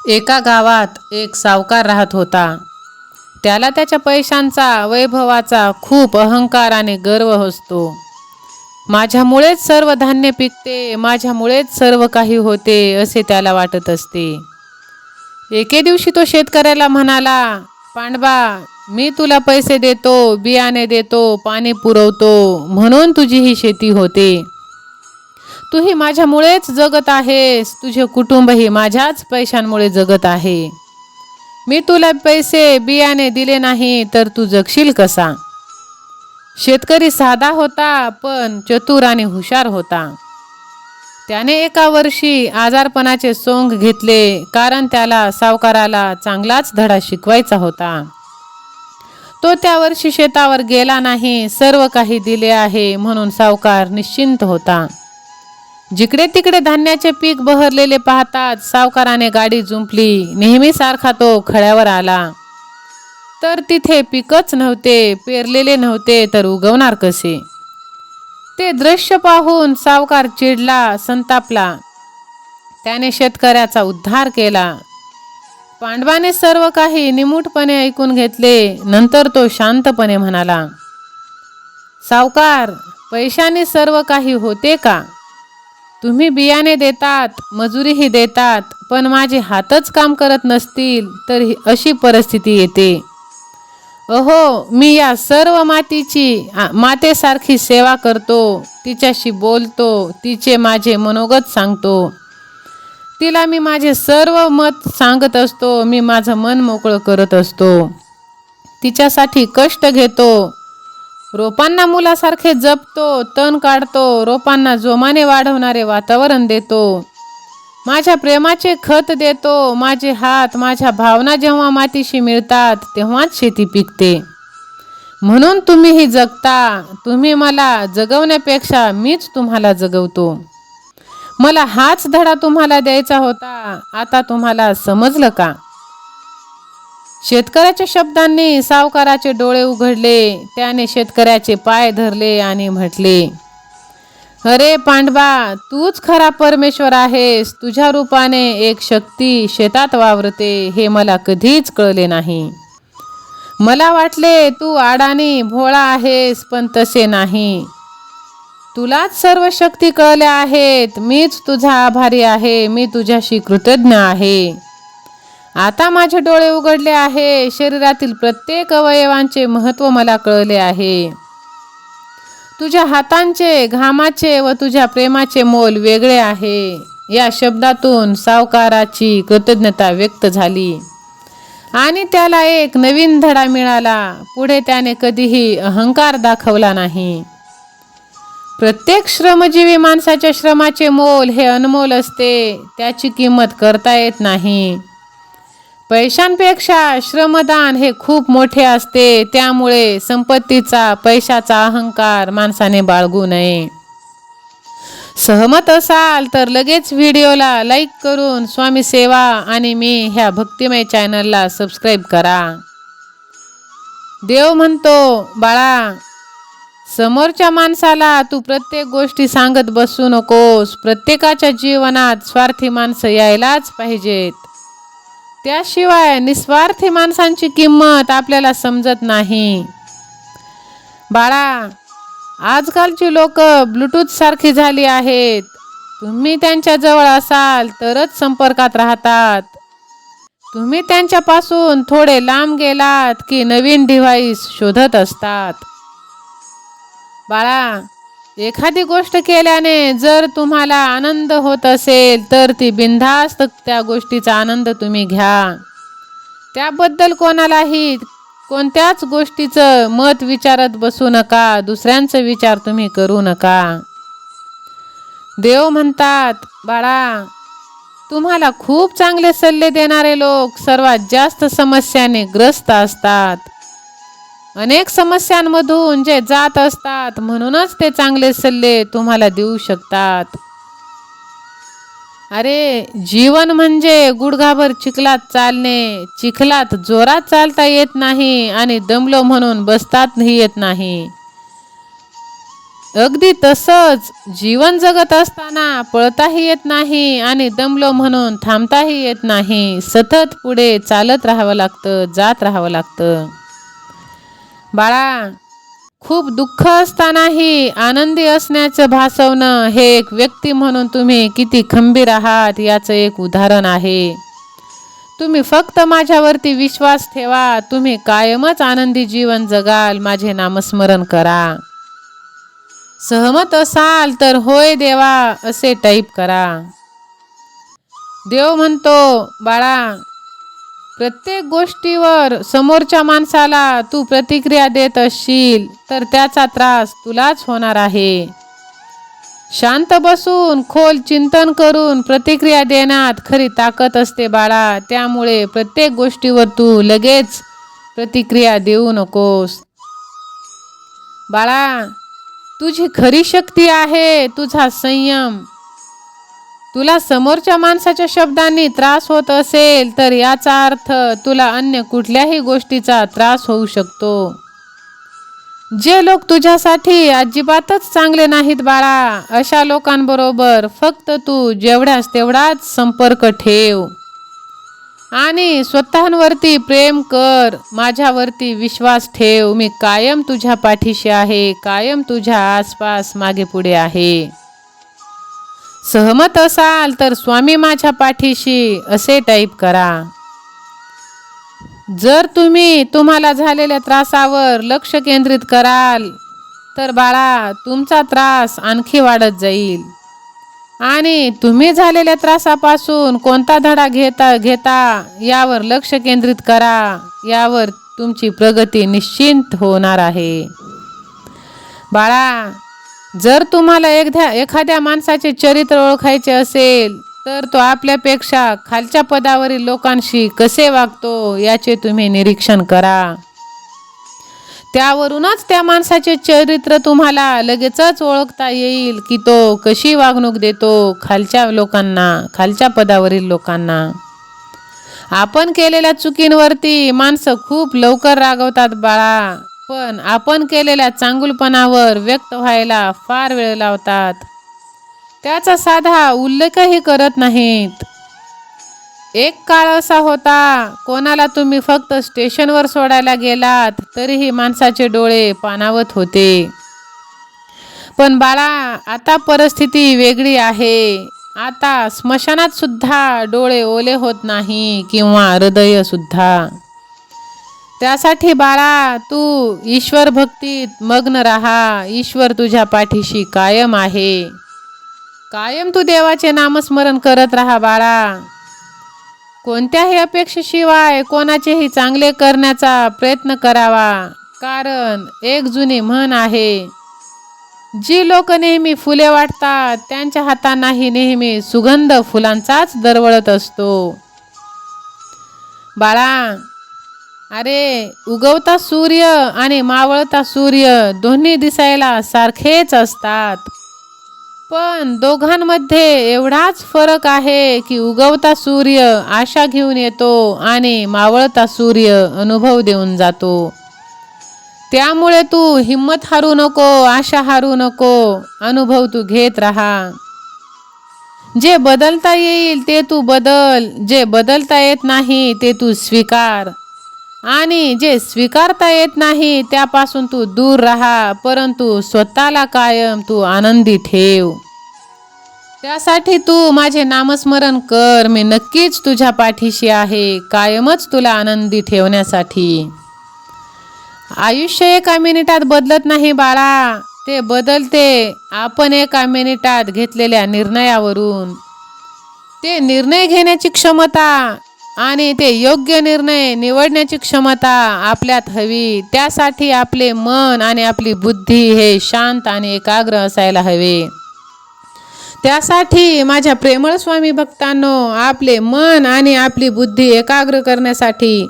एका गावात एक सावकार राहत होता. त्याला त्याच्या पैशांचा, वैभवाचा खूप अहंकार आणि गर्व असतो. माझ्यामुळेच सर्व धान्य पिकते, माझ्यामुळेच सर्व काही होते असे त्याला वाटत असते. एके दिवशी तो शेतकऱ्याला म्हणाला, पांडवा, मी तुला पैसे देतो, बियाणे देतो, पाणी पुरवतो, म्हणून तुझी ही शेती होते. तूही माझ्यामुळेच जगत आहेस, तुझे कुटुंबही माझ्याच पैशांमुळे जगत आहे. मी तुला पैसे, बियाणे दिले नाही तर तू जगशील कसा? शेतकरी साधा होता, पण चतुर आणि हुशार होता. त्याने एका वर्षी आजारपणाचे सोंग घेतले, कारण त्याला सावकाराला चांगलाच धडा शिकवायचा होता. तो त्या वर्षी शेतावर गेला नाही. सर्व काही दिले आहे म्हणून सावकार निश्चिंत होता. जिकडे तिकडे धान्याचे पीक बहरलेले पाहताच सावकाराने गाडी जुंपली. नेहमीसारखा तो खड्यावर आला तर तिथे पीकच नव्हते. पेरलेले नव्हते तर उगवणार कसे? ते दृश्य पाहून सावकार चिडला, संतापला. त्याने शेतकऱ्याचा उद्धार केला. पांडवाने सर्व काही निमूटपणे ऐकून घेतले. नंतर तो शांतपणे म्हणाला, सावकार, पैशाने सर्व काही होते का? तुम्ही बियाणे देतात, मजुरीही देतात, पण माझे हातच काम करत नसतील तर अशी परिस्थिती येते. अहो, मी या सर्व मातेसारखी सेवा करतो, तिच्याशी बोलतो, तिचे माझे मनोगत सांगतो, तिला मी माझे सर्व मत सांगत असतो, मी माझं मन मोकळं करत असतो, तिच्यासाठी कष्ट घेतो, रोपांना मुलासारखे जपतो, तण काढतो, रोपांना जोमाने वाढवणारे वातावरण देतो, माझ्या प्रेमाचे खत देतो. माझे हात, माझ्या भावना जेव्हा मातीशी मिळतात तेव्हाच शेती पिकते. म्हणून तुम्हीही जगता. तुम्ही मला जगवण्यापेक्षा मीच तुम्हाला जगवतो. मला हाच धडा तुम्हाला द्यायचा होता. आता तुम्हाला समजलं का? शेतकऱ्याच्या शब्दांनी सावकाराचे डोळे उघडले. त्याने शेतकऱ्याचे पाय धरले आणि म्हटले, अरे पांडवा, तूच खरा परमेश्वर आहेस. तुझ्या रूपाने एक शक्ती शेतात वावरते हे मला कधीच कळले नाही. मला वाटले तू अडाणी भोळा आहेस, पण तसे नाही. तुलाच सर्व शक्ती कळल्या आहेत. मीच तुझा आभारी आहे. मी तुझ्याशी कृतज्ञ आहे. आता माझे डोळे उघडले आहे. शरीरातील प्रत्येक अवयवांचे महत्त्व मला कळले आहे. तुझ्या हातांचे, घामाचे व तुझ्या प्रेमाचे मोल वेगळे आहे. या शब्दातून सावकाराची कृतज्ञता व्यक्त झाली आणि त्याला एक नवीन धडा मिळाला. पुढे त्याने कधीही अहंकार दाखवला नाही. प्रत्येक श्रमजीवी माणसाच्या श्रमाचे मोल हे अनमोल असते. त्याची किंमत करता येत नाही. पैशांपेक्षा श्रमदान हे खूप मोठे असते. त्यामुळे संपत्तीचा, पैशाचा अहंकार माणसाने बाळगू नये. सहमत असाल तर लगेच व्हिडिओला लाईक करून स्वामी सेवा आणि मी ह्या भक्तिमय चॅनलला सबस्क्राईब करा. देव म्हणतो, बाळा, समोरच्या माणसाला तू प्रत्येक गोष्टी सांगत बसू नकोस. प्रत्येकाच्या जीवनात स्वार्थी माणसं यायलाच पाहिजेत. त्याशिवाय निस्वार्थी माणसांची किंमत आपल्याला समजत नाही. बाळा, आजकालची लोक ब्लूटूथ सारखी झाली आहेत. तुम्ही त्यांच्या जवळ असाल तरच संपर्कात राहतात. तुम्ही त्यांच्यापासून थोडे लांब गेलात की नवीन डिव्हाइस शोधत असतात. बाळा, एखादी गोष्ट केल्याने जर तुम्हाला आनंद होत असेल तर ती बिनधास्त त्या गोष्टीचा आनंद तुम्ही घ्या. त्याबद्दल कोणालाही कोणत्याच गोष्टीचं मत विचारत बसू नका. दुसऱ्यांचा विचार तुम्ही करू नका. देव म्हणतात, बाळा, तुम्हाला खूप चांगले सल्ले देणारे लोक सर्वात जास्त समस्याने ग्रस्त असतात. अनेक समस्यांमधून जे जात असतात, म्हणूनच ते चांगले सल्ले तुम्हाला देऊ शकतात. अरे, जीवन म्हणजे गुडघाभर चिखलात चालणे. चिखलात जोरात चालता येत नाही आणि दमलो म्हणून बसताही येत नाही. अगदी तसंच जीवन जगत असताना पळताही येत नाही आणि दमलो म्हणून थांबताही येत नाही. सतत पुढे चालत राहावं लागतं, जात राहावं लागतं. बाळा, खूप दुःख असतानाही आनंदी असण्याचं भासवणं हे एक व्यक्ती म्हणून तुम्ही किती खंबीर आहात याचं एक उदाहरण आहे. तुम्ही फक्त माझ्यावरती विश्वास ठेवा. तुम्ही कायमच आनंदी जीवन जगाल. माझे नामस्मरण करा. सहमत असाल तर होय देवा असे टाईप करा. देव म्हणतो, बाळा, प्रत्येक गोष्टीवर समोरच्या माणसाला तू प्रतिक्रिया देत असशील तर त्याचा त्रास तुलाच होणार आहे. शांत बसून खोल चिंतन करून प्रतिक्रिया देण्यात खरी ताकद असते बाळा. त्यामुळे प्रत्येक गोष्टीवर तू लगेच प्रतिक्रिया देऊ नकोस. बाळा, तुझी खरी शक्ती आहे तुझा संयम. तुला समोरच्या माणसाच्या शब्दांनी त्रास होत असेल तर याचा अर्थ तुला अन्य कुठल्याही गोष्टीचा त्रास होऊ शकतो. जे लोक तुझ्यासाठी अजिबातच चांगले नाहीत बाळा, अशा लोकांबरोबर फक्त तू जेवढ्यास तेवढाच संपर्क ठेव आणि स्वतःवरती प्रेम कर. माझ्यावरती विश्वास ठेव. मी कायम तुझ्या पाठीशी आहे, कायम तुझ्या आसपास मागे पुढे आहे. सहमत असाल तर स्वामी माझ्या पाठीशी असे टाईप करा. जर तुम्ही तुम्हाला झालेल्या त्रासावर लक्ष केंद्रित कराल तर बाळा, तुमचा त्रास आणखी वाढत जाईल आणि तुम्ही झालेल्या त्रासापासून कोणता धडा घेता यावर लक्ष केंद्रित करा. यावर तुमची प्रगती निश्चित होणार आहे. बाळा, जर तुम्हाला एखाद्या माणसाचे चरित्र ओळखायचे असेल तर तो आपल्यापेक्षा खालच्या पदावरील लोकांशी कसे वागतो याचे तुम्ही निरीक्षण करा. त्यावरूनच त्या माणसाचे चरित्र तुम्हाला लगेचच ओळखता येईल की तो कशी वागणूक देतो खालच्या लोकांना, खालच्या पदावरील लोकांना. आपण केलेल्या चुकींवरती माणसं खूप लवकर रागवतात बाळा, पण आपण केलेल्या चांगुलपणावर व्यक्त व्हायला फार वेळ लावतात. त्याचा साधा उल्लेखही करत नाहीत. एक काळ असा होता, कोणाला तुम्ही फक्त स्टेशनवर सोडायला गेलात तरीही माणसाचे डोळे पाणावत होते. पण बाळा, आता परिस्थिती वेगळी आहे. आता स्मशानात सुद्धा डोळे ओले होत नाही किंवा हृदय सुद्धा. त्यासाठी बाळा, तू ईश्वर भक्तीत मग्न राहा. ईश्वर तुझ्या पाठीशी कायम आहे. कायम तू देवाचे नामस्मरण करत राहा बाळा. कोणत्याही अपेक्षेशिवाय कोणाचेही चांगले करण्याचा प्रयत्न करावा. कारण एक जुनी म्हण आहे, जी लोक नेहमी फुले वाटतात त्यांच्या हातांनाही नेहमी सुगंध फुलांचाच दरवळत असतो. बाळा, अरे, उगवता सूर्य आणि मावळता सूर्य दोन्ही दिसायला सारखेच असतात, पण दोघांमध्ये एवढाच फरक आहे की उगवता सूर्य आशा घेऊन येतो आणि मावळता सूर्य अनुभव देऊन जातो. त्यामुळे तू हिम्मत हारू नको, आशा हारू नको. अनुभव तू घेत राहा. जे बदलता येईल ते तू बदल, जे बदलता येत नाही ते तू स्वीकार आणि जे स्वीकारता येत नाही त्यापासून तू दूर राहा. परंतु स्वतःला कायम तू आनंदी ठेव. त्यासाठी तू माझे नामस्मरण कर. मी नक्कीच तुझ्या पाठीशी आहे, कायमच तुला आनंदी ठेवण्यासाठी. आयुष्य एका मिनिटात बदलत नाही बाळा, ते बदलते आपण एका मिनिटात घेतलेल्या निर्णयावरून. ते निर्णय घेण्याची क्षमता आणि ते योग्य निर्णय निवडण्याची क्षमता आपल्यात हवी. त्यासाठी आपले मन आणि आपली बुद्धी हे शांत आणि एकाग्र असायला हवे. त्यासाठी माझ्या प्रेमळ स्वामी भक्तांनो, आपले मन आणि आपली बुद्धी एकाग्र करण्यासाठी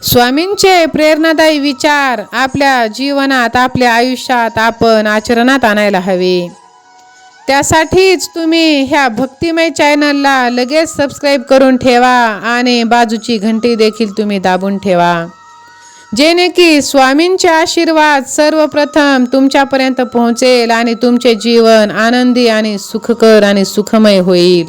स्वामींचे प्रेरणादायी विचार आपल्या जीवनात, आपल्या आयुष्यात आपण आचरणात आणायला हवे. त्यासाठीच तुम्ही ह्या भक्तिमय चॅनलला लगेच सबस्क्राईब करून ठेवा आणि बाजूची घंटी देखील तुम्ही दाबून ठेवा, जेणे की स्वामींचे आशीर्वाद सर्वप्रथम तुमच्यापर्यंत पोहोचेल आणि तुमचे जीवन आनंदी आणि सुखकर आणि सुखमय होईल.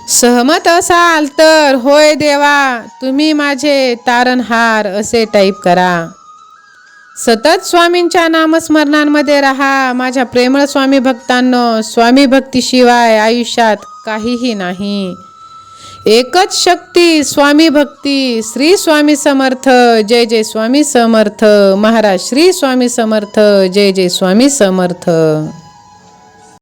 सहमत असाल तर होय देवा तुम्ही माझे तारणहार असे टाईप करा. सतत स्वामींच्या नामस्मरणांमध्ये राहा. माझ्या प्रेमळ स्वामी भक्तांनो, स्वामी भक्तीशिवाय आयुष्यात काहीही नाही. एकच शक्ती स्वामी भक्ती. श्री स्वामी समर्थ. जय जय स्वामी समर्थ. महाराज श्री स्वामी समर्थ. जय जय स्वामी समर्थ.